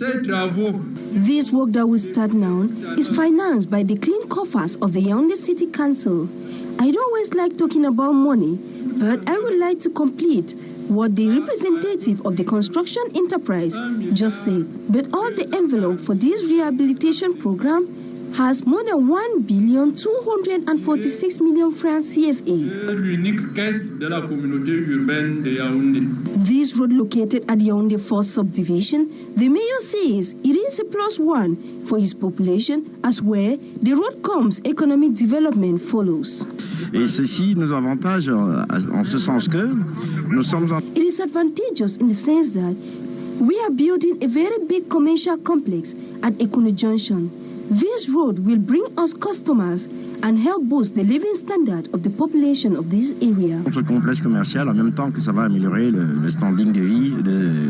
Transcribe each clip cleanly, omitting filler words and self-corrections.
This work that will start now is financed by the clean coffers of the Yaoundé City Council. I don't always like talking about money, but I would like to complete what the representative of the construction enterprise just said. But all the envelope for this rehabilitation program has more than 1,246,000,000 francs CFA. L'unique caisse de la communauté urbaine de Yaoundé. This road located at Yaoundé 4th subdivision, the mayor says it is a +1 for his population, as where the road comes, economic development follows. Et ceci nous avantage en ce sens que nous sommes en... It is advantageous in the sense that we are building a very big commercial complex at Ekunu Junction. This road will bring us customers and help boost the living standard of the population of this area. Notre complexe commercial en même temps que ça va améliorer le standing de vie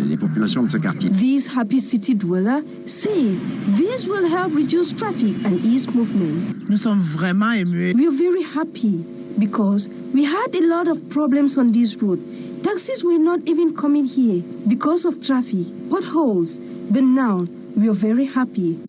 des populations de ce quartier. These happy city dwellers say this will help reduce traffic and ease movement. Nous sommes vraiment émus. We are very happy because we had a lot of problems on this road. Taxis were not even coming here because of traffic, potholes. But now we are very happy.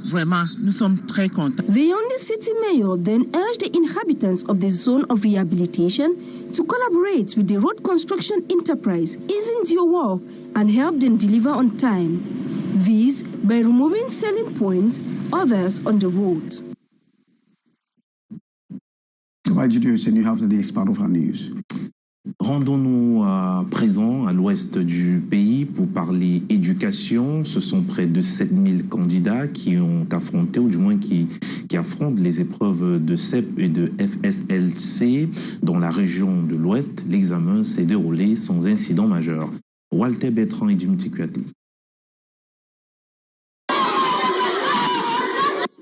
Vraiment, nous sommes très contents. The Yaoundé City Mayor then urged the inhabitants of the zone of rehabilitation to collaborate with the road construction enterprise, easing their work and help them deliver on time. This by removing selling points, others on the road. Rendons-nous à présent à l'ouest du pays pour parler éducation. Ce sont près de 7000 candidats qui ont affronté, ou du moins qui affrontent les épreuves de CEP et de FSLC dans la région de l'ouest. L'examen s'est déroulé sans incident majeur. Walter Bertrand et Jim Tikwate.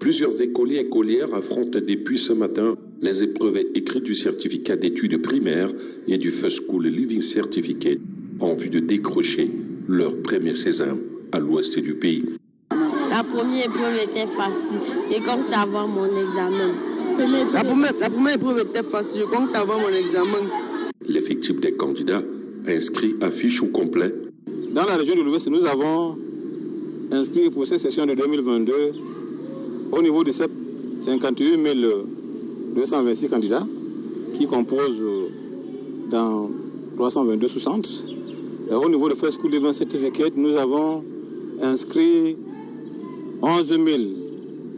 Plusieurs écoliers et écolières affrontent depuis ce matin les épreuves écrites du certificat d'études primaires et du First School Living Certificate en vue de décrocher leur premier César à l'ouest du pays. La première épreuve était facile, je compte avoir mon examen. La première épreuve était facile, je compte avoir mon examen. L'effectif des candidats inscrits affiche au complet. Dans la région de l'Ouest, nous avons inscrit pour cette session de 2022 au niveau de CEP, 58 226 candidats qui composent dans 322 sous-centres. Au niveau de First School Living Certificate, nous avons inscrit 11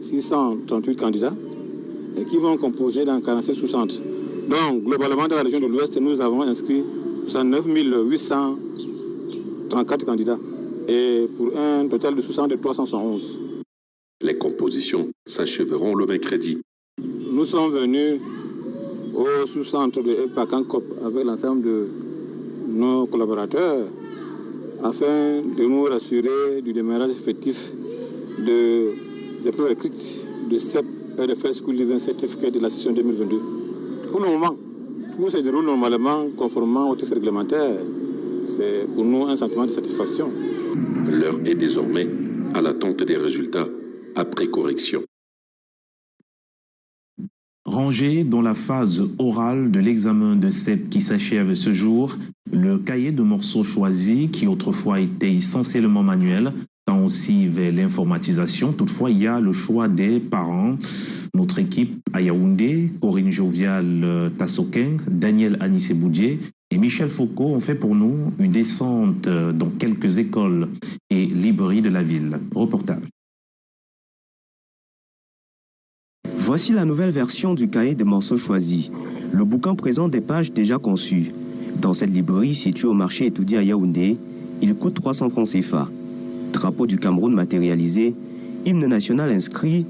638 candidats et qui vont composer dans 47 sous-centres. Donc, globalement, dans la région de l'Ouest, nous avons inscrit 69 834 candidats et pour un total de sous-centres de 371. Les compositions s'achèveront le mercredi. Nous sommes venus au sous-centre de Epakankop avec l'ensemble de nos collaborateurs afin de nous rassurer du démarrage effectif des épreuves écrites de CEP et de First School Living Certificate de la session 2022. Pour le moment, tout se déroule normalement conformément aux textes réglementaires. C'est pour nous un sentiment de satisfaction. L'heure est désormais à l'attente des résultats après correction. Rangé dans la phase orale de l'examen de CEP qui s'achève ce jour, le cahier de morceaux choisis, qui autrefois était essentiellement manuel, tend aussi vers l'informatisation. Toutefois, il y a le choix des parents. Notre équipe à Yaoundé, Corinne Jovial Tassoken, Daniel Anissé-Boudier et Michel Foucault ont fait pour nous une descente dans quelques écoles et librairies de la ville. Reportage. Voici la nouvelle version du cahier des morceaux choisis. Le bouquin présente des pages déjà conçues. Dans cette librairie située au marché étudié à Yaoundé, il coûte 300 francs CFA. Drapeau du Cameroun matérialisé, hymne national inscrit,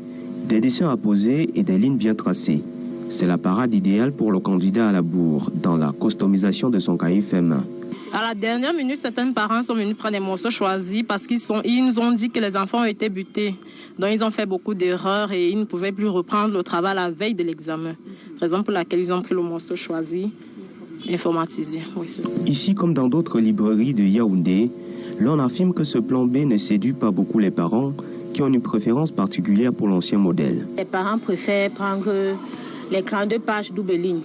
des dessins à poser et des lignes bien tracées. C'est la parade idéale pour le candidat à la bourre dans la customisation de son cahier fait main. À la dernière minute, certains parents sont venus prendre des morceaux choisis parce qu'ils nous ont dit que les enfants ont été butés. Donc ils ont fait beaucoup d'erreurs et ils ne pouvaient plus reprendre le travail la veille de l'examen. Raison pour laquelle ils ont pris le morceau choisi, informatisé. Oui, ici, comme dans d'autres librairies de Yaoundé, l'on affirme que ce plan B ne séduit pas beaucoup les parents qui ont une préférence particulière pour l'ancien modèle. Les parents préfèrent prendre les 42 pages double ligne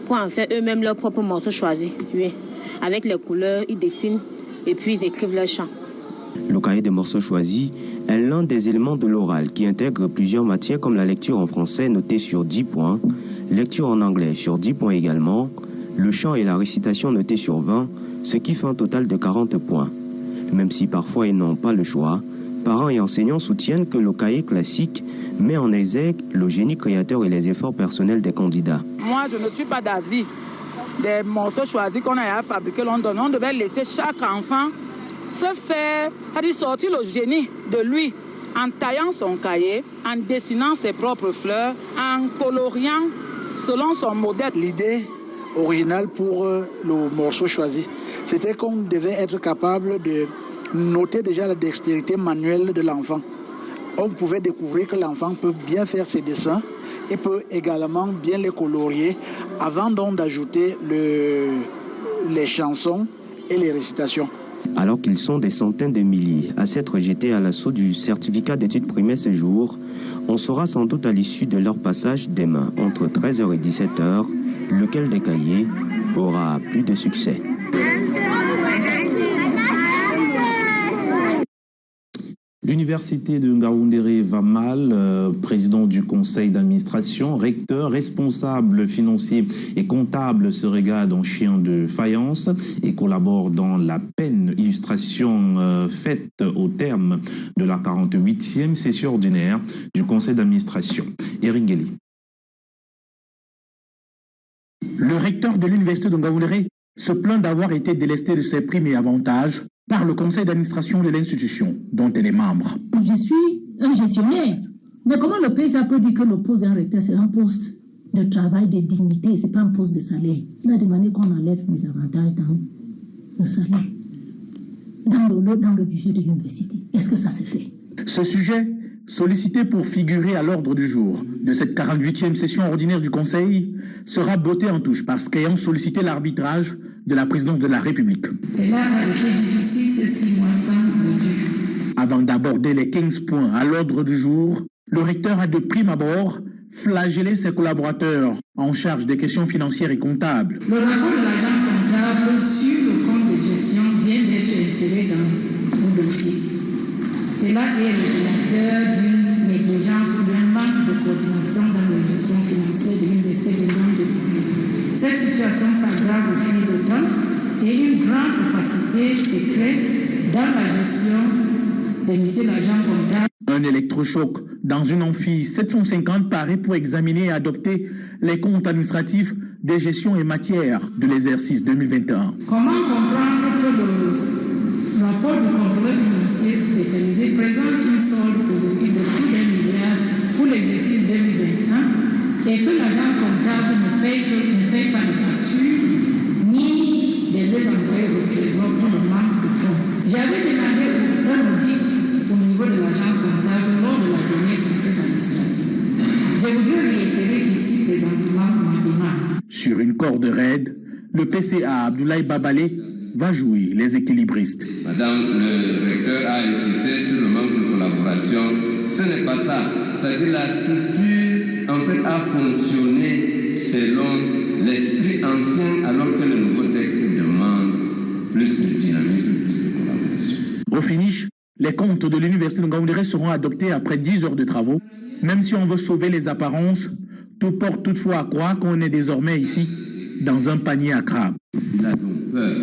pour en faire eux-mêmes leur propre morceau choisi. Oui. Avec les couleurs, ils dessinent et puis ils écrivent leur chant. Le cahier des morceaux choisis est l'un des éléments de l'oral qui intègre plusieurs matières comme la lecture en français notée sur 10 points, lecture en anglais sur 10 points également, le chant et la récitation notés sur 20, ce qui fait un total de 40 points. Même si parfois ils n'ont pas le choix, parents et enseignants soutiennent que le cahier classique met en exergue le génie créateur et les efforts personnels des candidats. Moi, je ne suis pas d'avis des morceaux choisis qu'on a fabriqués. On devait laisser chaque enfant se faire, c'est-à-dire sortir le génie de lui en taillant son cahier, en dessinant ses propres fleurs, en coloriant selon son modèle. L'idée originale pour le morceau choisi, c'était qu'on devait être capable de noter déjà la dextérité manuelle de l'enfant. On pouvait découvrir que l'enfant peut bien faire ses dessins et peut également bien les colorier avant donc d'ajouter les chansons et les récitations. Alors qu'ils sont des centaines de milliers à s'être jetés à l'assaut du certificat d'études primaires ce jour, on saura sans doute à l'issue de leur passage demain entre 13h et 17h lequel des cahiers aura plus de succès. L'université de Ngaoundéré va mal, président du conseil d'administration, recteur, responsable financier et comptable se regarde en chien de faïence et collabore dans la peine illustration faite au terme de la 48e session ordinaire du conseil d'administration. Eric Guéli. Le recteur de l'université de Ngaoundéré se plaint d'avoir été délesté de ses primes et avantages par le conseil d'administration de l'institution dont elle est membre. Je suis un gestionnaire. Mais comment le PSA peut dire que le poste d'un recteur, c'est un poste de travail, de dignité, ce n'est pas un poste de salaire? Il a demandé qu'on enlève mes avantages dans le salaire, dans le budget de l'université. Est-ce que ça s'est fait? Ce sujet, sollicité pour figurer à l'ordre du jour de cette 48e session ordinaire du Conseil, sera botté en touche parce qu'ayant sollicité l'arbitrage de la présidence de la République. C'est là a été difficile ces 6 mois sans. Avant d'aborder les 15 points à l'ordre du jour, le recteur a de prime abord flagellé ses collaborateurs en charge des questions financières et comptables. Le rapport de l'agent comptable sur le compte de gestion vient d'être inséré dans le dossier. Cela est révélateur d'une négligence ou d'un manque de coordination dans la gestion financière de l'université de Ngaoundéré. Cette situation s'aggrave au fil du temps et une grande opacité se crée dans la gestion de M. l'agent comptable. Un électrochoc dans une amphi 750 paraît pour examiner et adopter les comptes administratifs des gestions et matières de l'exercice 2021. Comment comprendre que le rapport du contrôleur financier spécialisé présente une solde positive de plus d'1 milliard pour l'exercice 2021 et que l'agent comptable ne paye pas de factures ni des envoyés au trésor pour le manque de fonds? J'avais demandé un audit au niveau de l'agence comptable lors de la dernière conseil d'administration. Je voudrais réitérer ici présentement ma demande. Sur une corde raide, le PCA Abdoulaye Babalé va jouer les équilibristes. Madame le recteur a insisté sur le manque de collaboration. Ce n'est pas ça. C'est-à-dire la structure, en fait, a fonctionné selon l'esprit ancien, alors que le nouveau texte demande plus de dynamisme, plus de collaboration. Au finish, les comptes de l'université de Ngaoundéré seront adoptés après 10 heures de travaux. Même si on veut sauver les apparences, tout porte toutefois à croire qu'on est désormais ici, dans un panier à crabes. Il a donc peur.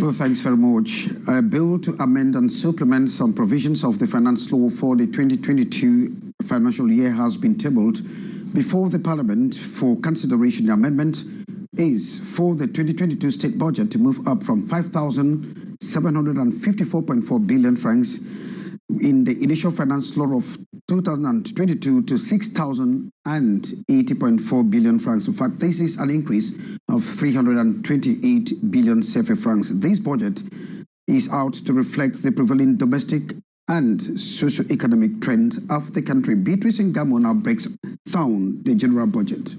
Well, thanks very much. A bill to amend and supplement some provisions of the finance law for the 2022 financial year has been tabled before the Parliament for consideration. The amendment is for the 2022 state budget to move up from 5,754.4 billion francs in the initial finance law of 2022 to 6,080.4 billion francs. In fact, this is an increase of 328 billion CFA francs. This budget is out to reflect the prevailing domestic and socio-economic trends of the country. Beatrice Ngamo now breaks down the general budget.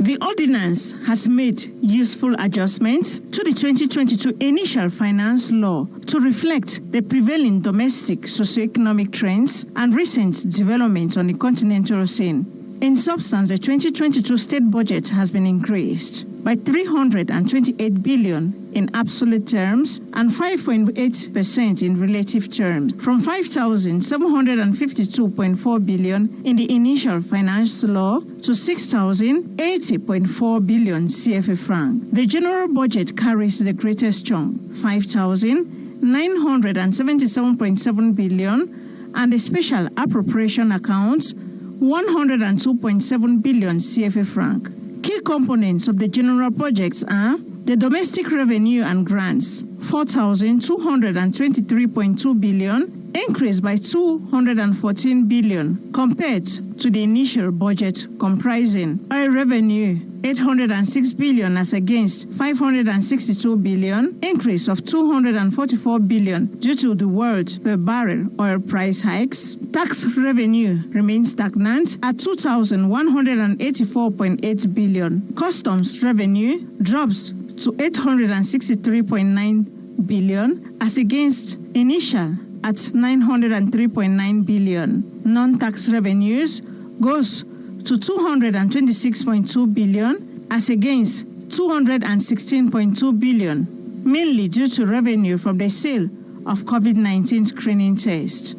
The ordinance has made useful adjustments to the 2022 initial finance law to reflect the prevailing domestic socio-economic trends and recent developments on the continental scene. In substance, the 2022 state budget has been increased by 328 billion in absolute terms and 5.8% in relative terms, from 5,752.4 billion in the initial finance law to 6,080.4 billion CFA franc. The general budget carries the greatest chunk, 5,977.7 billion, and the special appropriation accounts 102.7 billion CFA franc. Key components of the general projects are the domestic revenue and grants, 4,223.2 billion, increased by 214 billion compared to the initial budget, comprising oil revenue, 806 billion as against 562 billion, increase of 244 billion due to the world per barrel oil price hikes. Tax revenue remains stagnant at 2,184.8 billion. Customs revenue drops to 863.9 billion as against initial at 903.9 billion. Non-tax revenues goes to 226.2 billion as against 216.2 billion, mainly due to revenue from the sale of COVID-19 screening tests.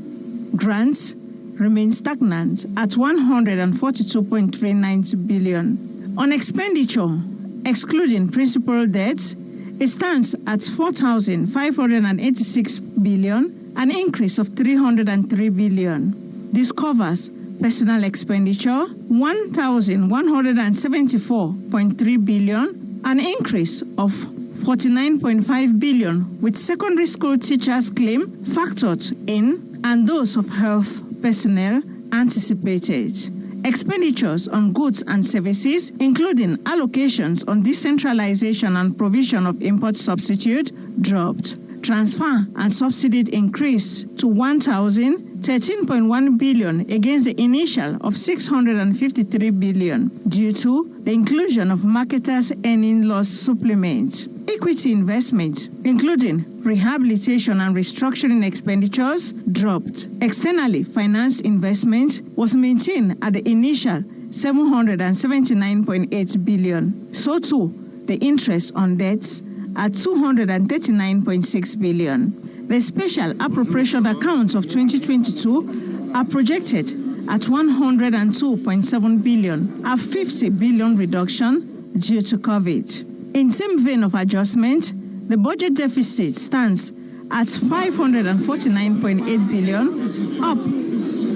Grants remain stagnant at 142.39 billion. On expenditure, excluding principal debts, it stands at 4,586 billion, an increase of 303 billion. This covers personal expenditure, 1,174.3 billion, an increase of 49.5 billion, with secondary school teachers' claim factored in and those of health personnel anticipated. Expenditures on goods and services, including allocations on decentralization and provision of import substitute, dropped. Transfer and subsidy increased to 1,013.1 billion against the initial of 653 billion due to the inclusion of marketers' earning loss supplement. Equity investment, including rehabilitation and restructuring expenditures, dropped. Externally financed investment was maintained at the initial 779.8 billion. So too, the interest on debts at 239.6 billion. The special appropriation accounts of 2022 are projected at 102.7 billion, a 50 billion reduction due to COVID. In same vein of adjustment, the budget deficit stands at 549.8 billion, up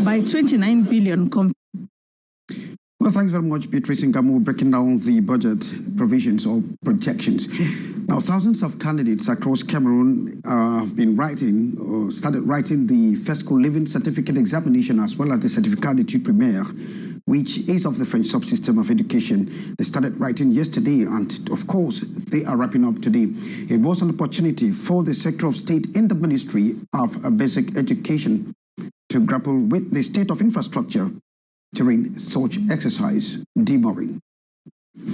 by 29 billion. Well, thanks very much, Beatrice Ngamu, breaking down the budget provisions or projections. Now, thousands of candidates across Cameroon have been writing or started writing the first school living certificate examination as well as the certificat d'études primaires, which is of the French subsystem of education. They started writing yesterday, and of course, they are wrapping up today. It was an opportunity for the sector of state in the Ministry of Basic Education to grapple with the state of infrastructure during such exercise. Demoring.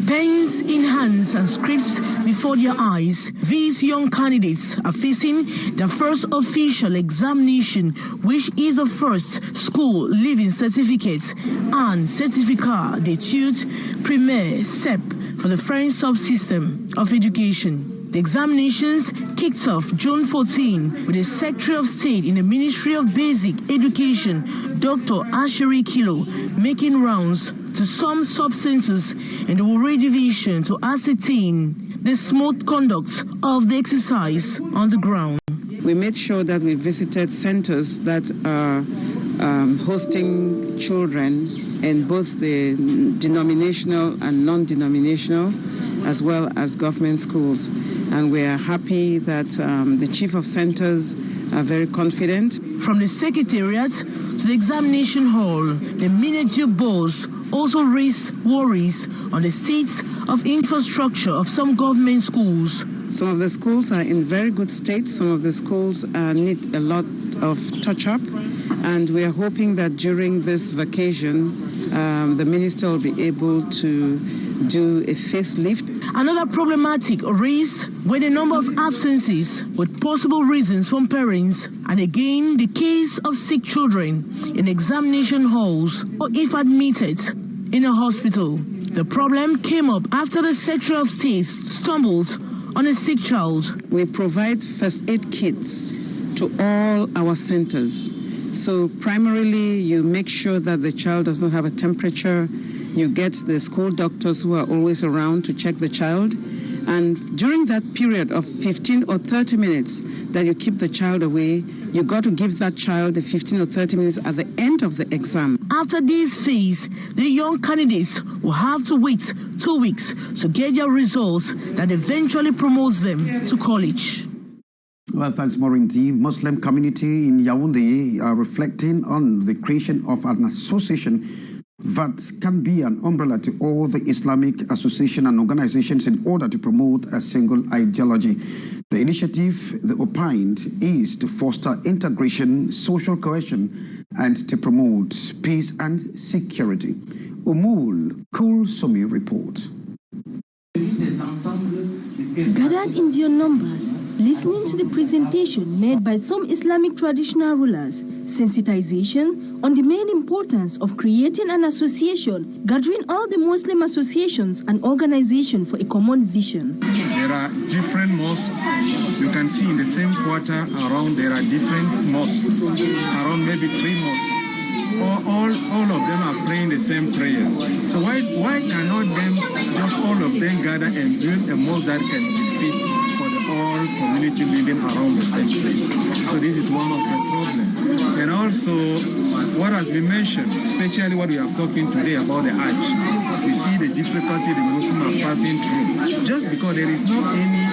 Pens in hands and scripts before their eyes, these young candidates are facing their first official examination, which is the first school living certificate and certificat d'études primaires (CEP) for the French subsystem of education. The examinations kicked off June 14 with the Secretary of State in the Ministry of Basic Education, Dr. Asheri Kilo, making rounds to some sub-centers in the Wuri division to ascertain the smooth conduct of the exercise on the ground. We made sure that we visited centers that are hosting children in both the denominational and non-denominational, as well as government schools. And we are happy that the chief of centers are very confident. From the secretariat to the examination hall, the miniature boards also raised worries on the state of infrastructure of some government schools. Some of the schools are in very good state. Some of the schools need a lot of touch-up. And we are hoping that during this vacation, the minister will be able to do a facelift. Another problematic raised were the number of absences with possible reasons from parents, and again the case of sick children in examination halls, or if admitted, in a hospital. The problem came up after the Secretary of State stumbled on a sick child. We provide first aid kits to all our centers. So primarily you make sure that the child does not have a temperature. You get the school doctors who are always around to check the child. And during that period of 15 or 30 minutes that you keep the child away, you got to give that child the 15 or 30 minutes at the end of the exam. After this phase, the young candidates will have to wait 2 weeks to get their results that eventually promotes them to college. Well, thanks, Maureen. The Muslim community in Yaoundé are reflecting on the creation of an association that can be an umbrella to all the Islamic associations and organizations in order to promote a single ideology. The initiative, the opined, is to foster integration, social cohesion, and to promote peace and security. Umul Kulsumi report. Gathered in their numbers, listening to the presentation made by some Islamic traditional rulers, sensitization on the main importance of creating an association, gathering all the Muslim associations and organizations for a common vision. There are different mosques. You can see in the same quarter around there are different mosques, around maybe 3 mosques. All of them are praying the same prayer. So why cannot them just all of them gather and build a mosque that can be fit for the all community living around the same place? So this is one of the problems. And also what has been mentioned, especially what we are talking today about the Hajj. We see the difficulty the Muslims are passing through. Just because there is not any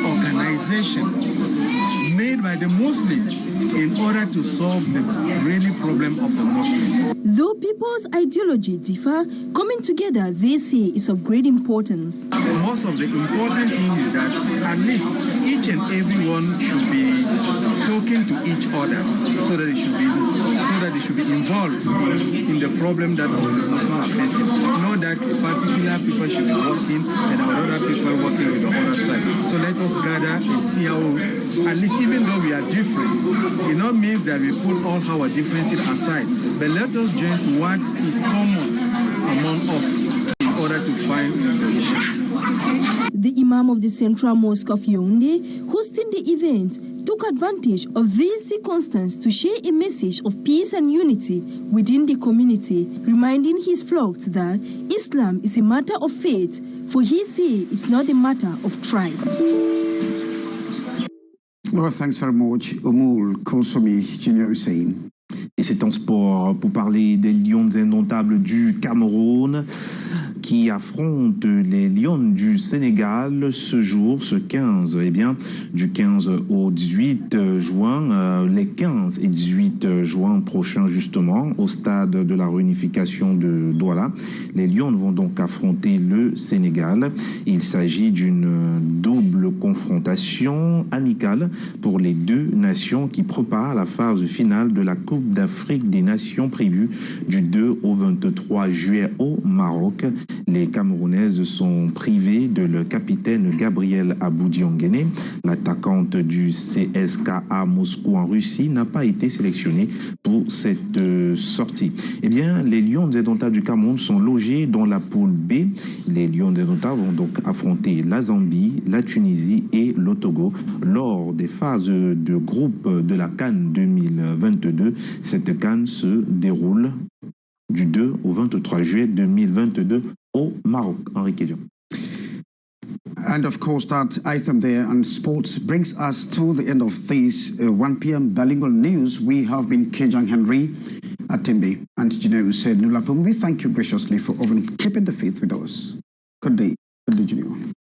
organization made by the Muslims in order to solve the really problem of the Muslims. Though people's ideology differ, coming together, they say, is of great importance. Most of the important thing is that at least each and everyone should be talking to each other so that they should be involved in the problem that the Muslims are facing. Not that particular people should be working and other people working with the other side. So let us gather and see how, at least even though we are different, it not means that we put all our differences aside, but let us join to what is common among us in order to find a solution. The Imam of the Central Mosque of Yaoundé, hosting the event, took advantage of this circumstance to share a message of peace and unity within the community, reminding his flocks that Islam is a matter of faith, for he says it's not a matter of tribe. Well, thanks very much, Umul Kulsumi, Junior Hussein. Et c'est en sport pour parler des Lions indomptables du Cameroun qui affrontent les Lions du Sénégal ce jour, ce 15, du 15 au 18 juin, les 15 et 18 juin prochains justement, au stade de la réunification de Douala. Les Lions vont donc affronter le Sénégal. Il s'agit d'une double confrontation amicale pour les deux nations qui préparent la phase finale de la Coupe d'Afrique des Nations prévue du 2 au 23 juillet au Maroc. Les Camerounaises sont privées de leur capitaine Gabriel Aboudiangene. L'attaquante du CSKA Moscou en Russie n'a pas été sélectionnée pour cette sortie. Les Lions indomptables du Cameroun sont logés dans la poule B. Les Lions indomptables vont donc affronter la Zambie, la Tunisie et le Togo lors des phases de groupe de la CAN 2022. Cette CAN se déroule du 2 au 23 juillet 2022 au Maroc. Henri Kédion. And of course, that item there on sports brings us to the end of this 1 p.m. bilingual news. We have been Kejang Henry Atimbe and Janelle said Nulapum. We thank you graciously for keeping the faith with us. Good day. Good day, Janelle.